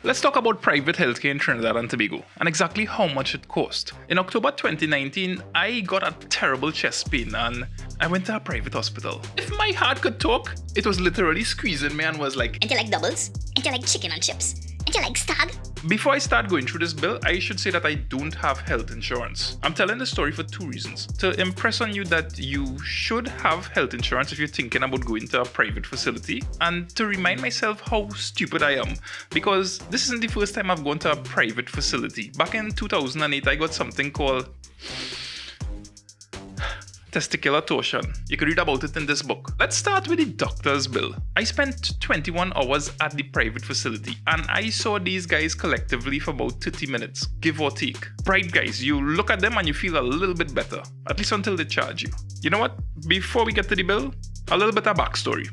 Let's talk about private healthcare in Trinidad and Tobago and exactly how much it cost. In October 2019, I got a terrible chest pain and I went to a private hospital. If my heart could talk, it was literally squeezing me and was like, "And you like doubles? And you like chicken on chips? And you like stag?" Before I start going through this bill, I should say that I don't have health insurance. I'm telling this story for two reasons. To impress on you that you should have health insurance if you're thinking about going to a private facility, and to remind myself how stupid I am, because this isn't the first time I've gone to a private facility. Back in 2008, I got something called testicular torsion. You can read about it in this book. Let's start with the doctor's bill. I spent 21 hours at the private facility and I saw these guys collectively for about 30 minutes, give or take. Bright guys, you look at them and you feel a little bit better, at least until they charge you. You know what? Before we get to the bill, a little bit of backstory.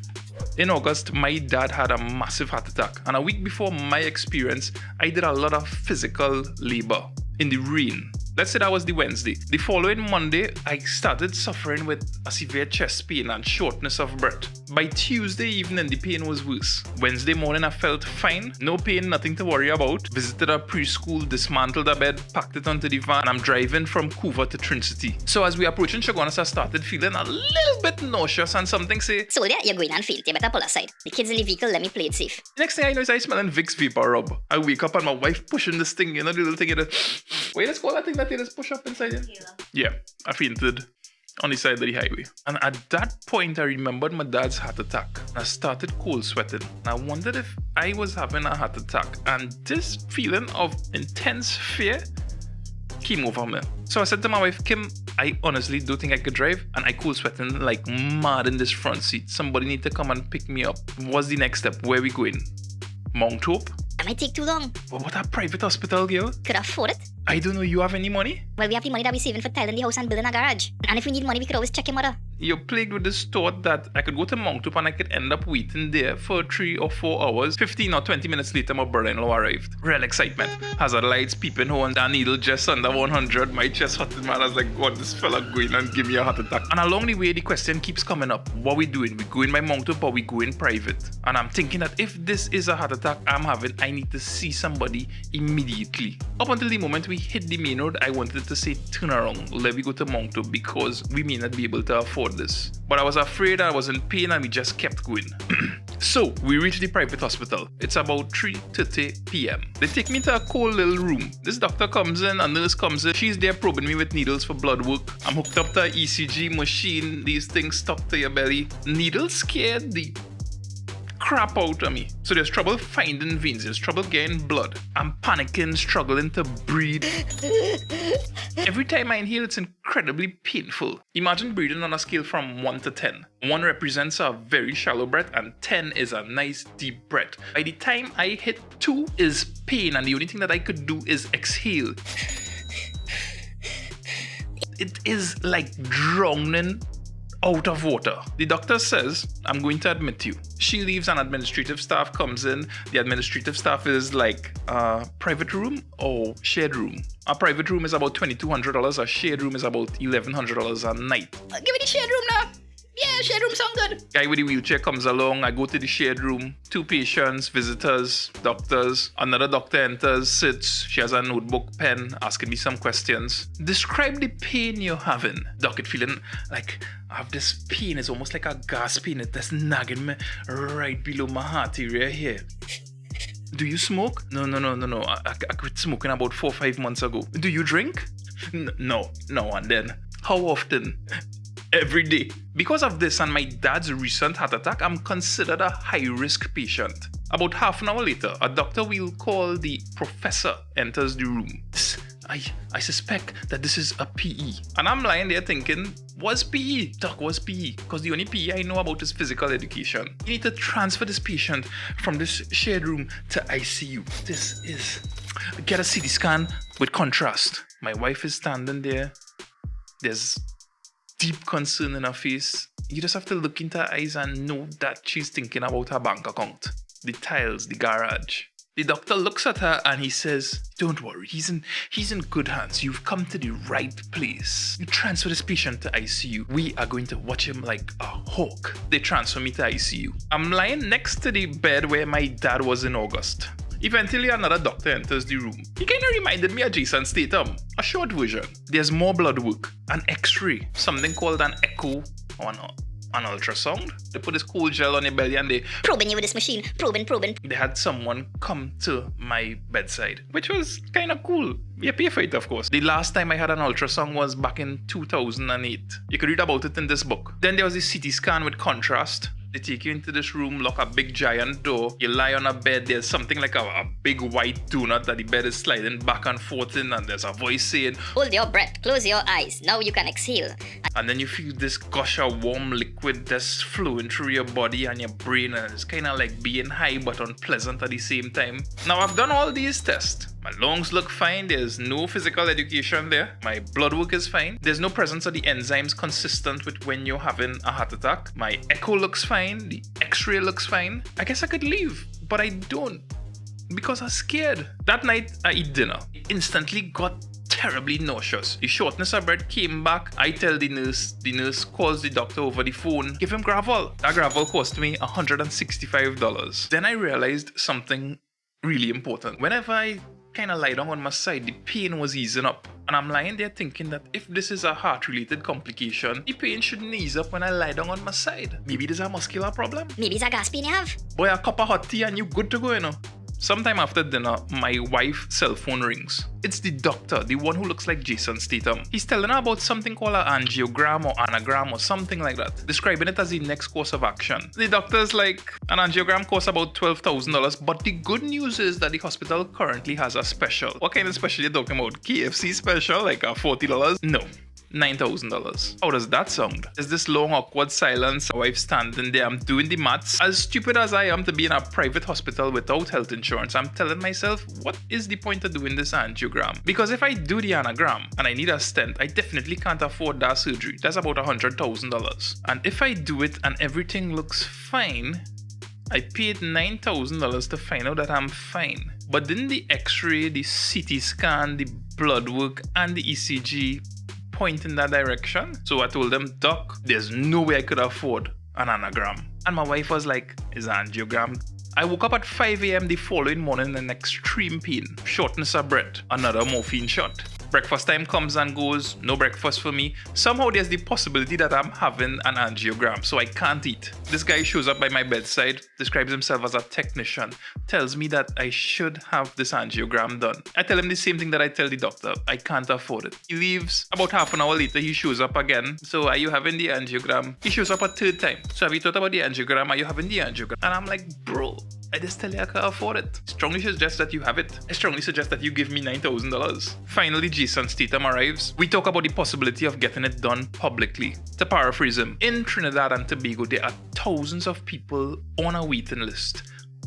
In August, my dad had a massive heart attack, and a week before my experience, I did a lot of physical labor in the rain. Let's say that was the Wednesday. The following Monday, I started suffering with a severe chest pain and shortness of breath. By Tuesday evening, the pain was worse. Wednesday morning, I felt fine. No pain, nothing to worry about. Visited a preschool, dismantled a bed, packed it onto the van, and I'm driving from Couva to Trinidad. So as we approaching Chaguanas, I started feeling a little bit nauseous and something say, "Soldier, you're going and failed. You better pull aside. The kids in the vehicle, let me play it safe." Next thing I know is I smelling Vicks Vapor Rub. I wake up and my wife pushing this thing, the little thing, wait, let's call that thing that they just push up inside it? Yeah, I fainted on the side of the highway. And at that point, I remembered my dad's heart attack. I started cold sweating. I wondered if I was having a heart attack. And this feeling of intense fear came over me. So I said to my wife, "Kim, I honestly don't think I could drive, and I cold sweating like mad in this front seat. Somebody need to come and pick me up." What's the next step? Where we going? Mount Hope? That might take too long. But what a private hospital, girl? Could afford it? I don't know, you have any money? Well, we have the money that we're saving for tiling the house and building a garage. And if we need money, we could always check your mother. You're plagued with this thought that I could go to Mount Hope and I could end up waiting there for 3 or 4 hours. 15 or 20 minutes later, my brother-in-law arrived. Real excitement. Hazard lights, peeping home, that needle just under 100. My chest hurting, man. I was like, God, this fella going and give me a heart attack. And along the way, the question keeps coming up. What we doing? We going by Mount Hope or we going private? And I'm thinking that if this is a heart attack I'm having, I need to see somebody immediately. Up until the moment we hit the main road, I wanted to say, turn around, let me go to Mount Hope because we may not be able to afford this. But I was afraid, I was in pain, and we just kept going. So we reached the private hospital. It's about 3:30 p.m. They take me to a cold little room. This doctor comes in, a nurse comes in. She's there probing me with needles for blood work. I'm hooked up to an ECG machine. These things stuck to your belly. Needles scared the crap out of me. So there's trouble finding veins, there's trouble getting blood. I'm panicking, struggling to breathe. Every time I inhale, it's incredibly painful. Imagine breathing on a scale from 1 to 10. 1 represents a very shallow breath and 10 is a nice deep breath. By the time I hit 2 is pain, and the only thing that I could do is exhale. It is like drowning out of water. The doctor says, "I'm going to admit you." She leaves and administrative staff comes in. The administrative staff is like, private room or shared room? A private room is about $2,200. A shared room is about $1,100 a night. Give me the shared room now. Yeah, shared room sound good. Guy with the wheelchair comes along. I go to the shared room. 2 patients, visitors, doctors. Another doctor enters, sits. She has a notebook, pen, asking me some questions. Describe the pain you're having. Doc, it feeling like I have this pain. It's almost like a gas pain. It's just nagging me right below my heart area here. Do you smoke? No. I quit smoking about 4 or 5 months ago. Do you drink? No. And then, how often? Every day. Because of this and my dad's recent heart attack, I'm considered a high-risk patient. About half an hour later, a doctor we'll call the professor enters the room. I suspect that this is a PE. And I'm lying there thinking, what's PE? Doc, what's PE? Because the only PE I know about is physical education. You need to transfer this patient from this shared room to ICU. This is... Get a CT scan with contrast. My wife is standing there. There's deep concern in her face. You just have to look into her eyes and know that she's thinking about her bank account, the tiles, the garage. The doctor looks at her and he says, "Don't worry, he's in good hands. You've come to the right place. You transfer this patient to ICU. We are going to watch him like a hawk." They transfer me to ICU. I'm lying next to the bed where my dad was in August. Eventually, another doctor enters the room. He kind of reminded me of Jason Statham, a short version. There's more blood work, an x-ray, something called an echo, or an ultrasound. They put this cool gel on your belly and they Probing you with this machine. Probing. They had someone come to my bedside, which was kind of cool. You pay for it, of course. The last time I had an ultrasound was back in 2008. You could read about it in this book. Then there was the CT scan with contrast. They take you into this room, lock a big giant door. You lie on a bed. There's something like a big white donut that the bed is sliding back and forth in, and there's a voice saying, Hold your breath. Close your eyes. Now you can exhale. and then you feel this gush of warm liquid that's flowing through your body and your brain, and it's kind of like being high but unpleasant at the same time. Now, I've done all these tests. My lungs look fine. There's no physical education there. My blood work is fine. There's no presence of the enzymes consistent with when you're having a heart attack. My echo looks fine. The x-ray looks fine. I guess I could leave, but I don't because I'm scared. That night, I eat dinner. Instantly got terribly nauseous. The shortness of breath came back. I tell the nurse calls the doctor over the phone, give him Gravol. That Gravol cost me $165. Then I realized something really important. Whenever I kind of lie down on my side, the pain was easing up. And I'm lying there thinking that if this is a heart-related complication, the pain shouldn't ease up when I lie down on my side. Maybe there's a muscular problem. Maybe it's a gas pain you have. Boy, a cup of hot tea and you good to go, you know. Sometime after dinner, my wife's cell phone rings. It's the doctor, the one who looks like Jason Statham. He's telling her about something called an angiogram or anagram or something like that, describing it as the next course of action. The doctor's like, an angiogram costs about $12,000, but the good news is that the hospital currently has a special. What kind of special are you talking about? KFC special, like a $40? No. $9,000. How does that sound? There's this long awkward silence. My wife's standing there. I'm doing the maths. As stupid as I am to be in a private hospital without health insurance, I'm telling myself, what is the point of doing this angiogram? Because if I do the anagram and I need a stent, I definitely can't afford that surgery. That's about $100,000. And if I do it and everything looks fine, I paid $9,000 to find out that I'm fine. But didn't the x-ray, the CT scan, the blood work, and the ECG point in that direction? So I told them, Doc, there's no way I could afford an anagram. And my wife was like, is an angiogram? I woke up at 5 a.m. the following morning in extreme pain, shortness of breath, another morphine shot. Breakfast time comes and goes, no breakfast for me. Somehow there's the possibility that I'm having an angiogram, so I can't eat. This guy shows up by my bedside, describes himself as a technician, tells me that I should have this angiogram done. I tell him the same thing that I tell the doctor, I can't afford it. He leaves. About half an hour later, he shows up again. So are you having the angiogram? He shows up a third time. So have you thought about the angiogram? Are you having the angiogram? And I'm like, bro, I just tell you I can't afford it. I strongly suggest that you have it. I strongly suggest that you give me $9,000. Finally, Jason Statham arrives. We talk about the possibility of getting it done publicly. To paraphrase him, in Trinidad and Tobago, there are thousands of people on a waiting list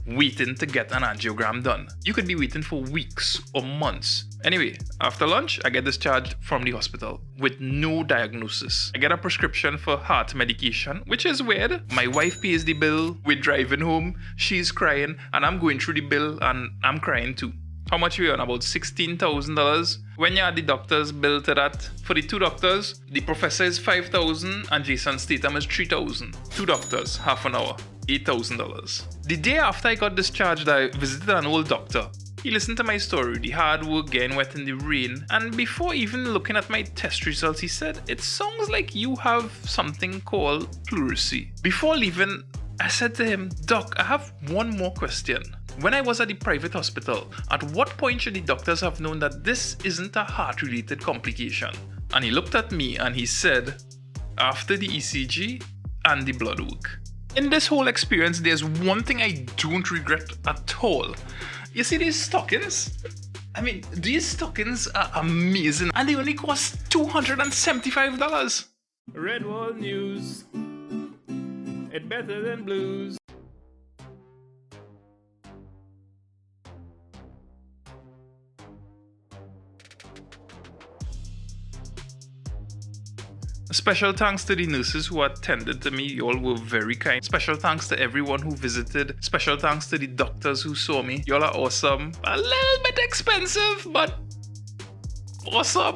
waiting to get an angiogram done. You could be waiting for weeks or months. Anyway, after lunch, I get discharged from the hospital with no diagnosis. I get a prescription for heart medication, which is weird. My wife pays the bill, we're driving home, she's crying, and I'm going through the bill and I'm crying too. How much we on? About $16,000. When you add the doctor's bill to that, for the two doctors, the professor is $5,000 and Jason Statham is $3,000. Two doctors, half an hour, $8,000. The day after I got discharged, I visited an old doctor. He listened to my story, the hard work getting wet in the rain, and before even looking at my test results, he said, it sounds like you have something called pleurisy. Before leaving, I said to him, Doc, I have one more question. When I was at the private hospital, at what point should the doctors have known that this isn't a heart-related complication? And he looked at me and he said, after the ECG and the blood work. In this whole experience, there's one thing I don't regret at all. You see these stockings? I mean, these stockings are amazing and they only cost $275. Red Wall News. It's better than blues. Special thanks to the nurses who attended to me. You all were very kind. Special thanks to everyone who visited. Special thanks to the doctors who saw me. You all are awesome. A little bit expensive, but awesome.